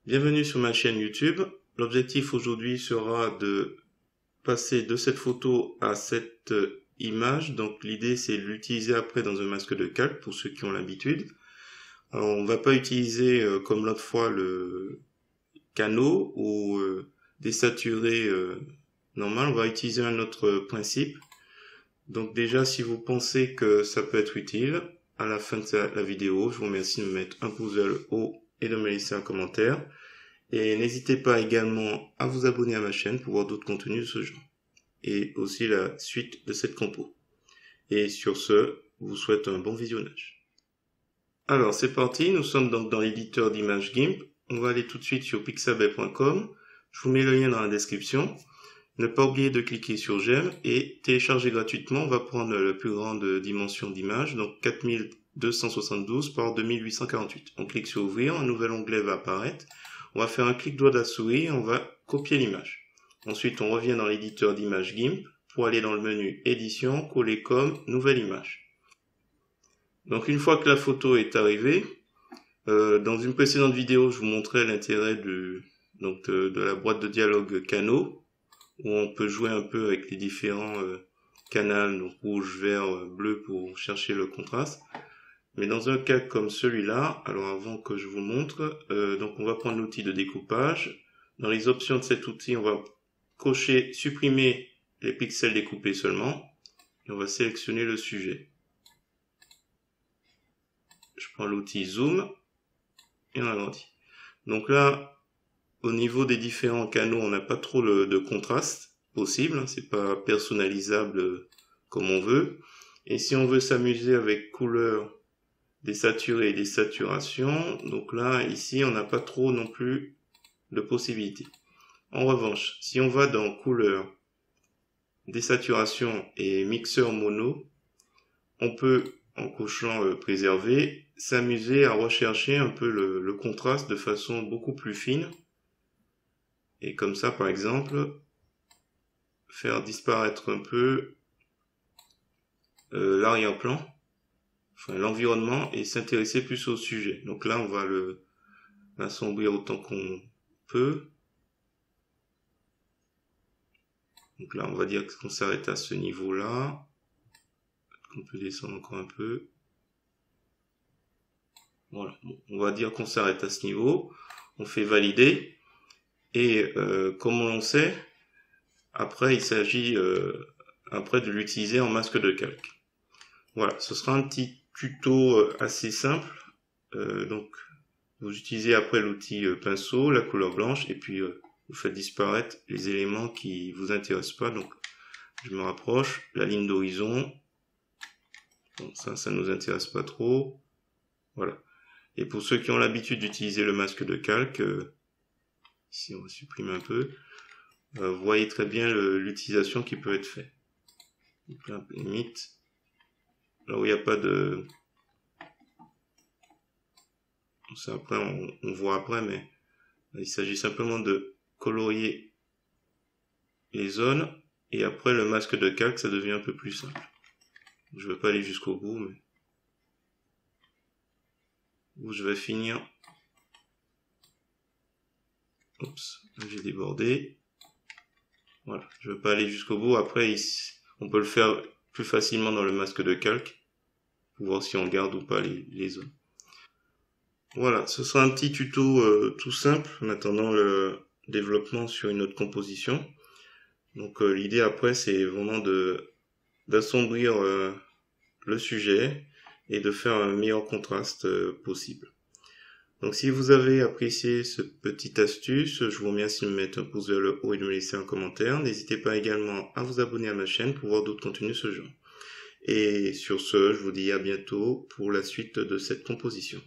Bienvenue sur ma chaîne YouTube. L'objectif aujourd'hui sera de passer de cette photo à cette image. Donc l'idée c'est de l'utiliser après dans un masque de calque pour ceux qui ont l'habitude. Alors, on ne va pas utiliser comme l'autre fois le canot ou désaturé normal. On va utiliser un autre principe. Donc déjà si vous pensez que ça peut être utile, à la fin de la vidéo, je vous remercie de me mettre un pouce vers le haut et de me laisser un commentaire. Et n'hésitez pas également à vous abonner à ma chaîne pour voir d'autres contenus de ce genre. Et aussi la suite de cette compo. Et sur ce, je vous souhaite un bon visionnage. Alors c'est parti, nous sommes donc dans l'éditeur d'images GIMP. On va aller tout de suite sur pixabay.com. Je vous mets le lien dans la description. Ne pas oublier de cliquer sur j'aime et télécharger gratuitement. On va prendre la plus grande dimension d'image, donc 4272 par 2848. On clique sur ouvrir, un nouvel onglet va apparaître. On va faire un clic droit de la souris, on va copier l'image. Ensuite, on revient dans l'éditeur d'images GIMP pour aller dans le menu édition, coller comme, nouvelle image. Donc une fois que la photo est arrivée, dans une précédente vidéo, je vous montrais l'intérêt de la boîte de dialogue canaux, où on peut jouer un peu avec les différents canaux, donc rouge, vert, bleu pour chercher le contraste. Mais dans un cas comme celui-là, alors avant que je vous montre, donc on va prendre l'outil de découpage. Dans les options de cet outil, on va cocher supprimer les pixels découpés seulement, et on va sélectionner le sujet. Je prends l'outil zoom et on agrandit. Donc là, au niveau des différents canaux, on n'a pas trop de contraste possible, hein, c'est pas personnalisable comme on veut. Et si on veut s'amuser avec couleur, désaturé et désaturation, donc là, ici, on n'a pas trop non plus de possibilités. En revanche, si on va dans couleur, désaturation et mixeur mono, on peut, en cochant préserver, s'amuser à rechercher un peu le contraste de façon beaucoup plus fine. Et comme ça, par exemple, faire disparaître un peu l'arrière-plan, enfin l'environnement, et s'intéresser plus au sujet. Donc là, on va l'assombrir autant qu'on peut. Donc là, on va dire qu'on s'arrête à ce niveau-là. On peut descendre encore un peu. Voilà, bon, on va dire qu'on s'arrête à ce niveau. On fait valider. Et comme on sait, après il s'agit après de l'utiliser en masque de calque. Voilà, ce sera un petit tuto assez simple. Donc vous utilisez après l'outil pinceau, la couleur blanche, et puis vous faites disparaître les éléments qui vous intéressent pas. Donc je me rapproche, la ligne d'horizon. Bon, ça nous intéresse pas trop. Voilà. Et pour ceux qui ont l'habitude d'utiliser le masque de calque, ici on va supprimer un peu, vous voyez très bien l'utilisation qui peut être faite. Donc là, limite, là où il n'y a pas de... Ça après, on voit après, mais il s'agit simplement de colorier les zones, et après le masque de calque, ça devient un peu plus simple. Je ne vais pas aller jusqu'au bout, mais... où je vais finir... Oups, j'ai débordé. Voilà, je ne vais pas aller jusqu'au bout. Après, ici, on peut le faire plus facilement dans le masque de calque, pour voir si on garde ou pas les zones. Voilà, ce sera un petit tuto tout simple, en attendant le développement sur une autre composition. Donc l'idée après, c'est vraiment d'assombrir le sujet et de faire un meilleur contraste possible. Donc si vous avez apprécié cette petite astuce, je vous remercie de me mettre un pouce vers le haut et de me laisser un commentaire. N'hésitez pas également à vous abonner à ma chaîne pour voir d'autres contenus de ce genre. Et sur ce, je vous dis à bientôt pour la suite de cette composition.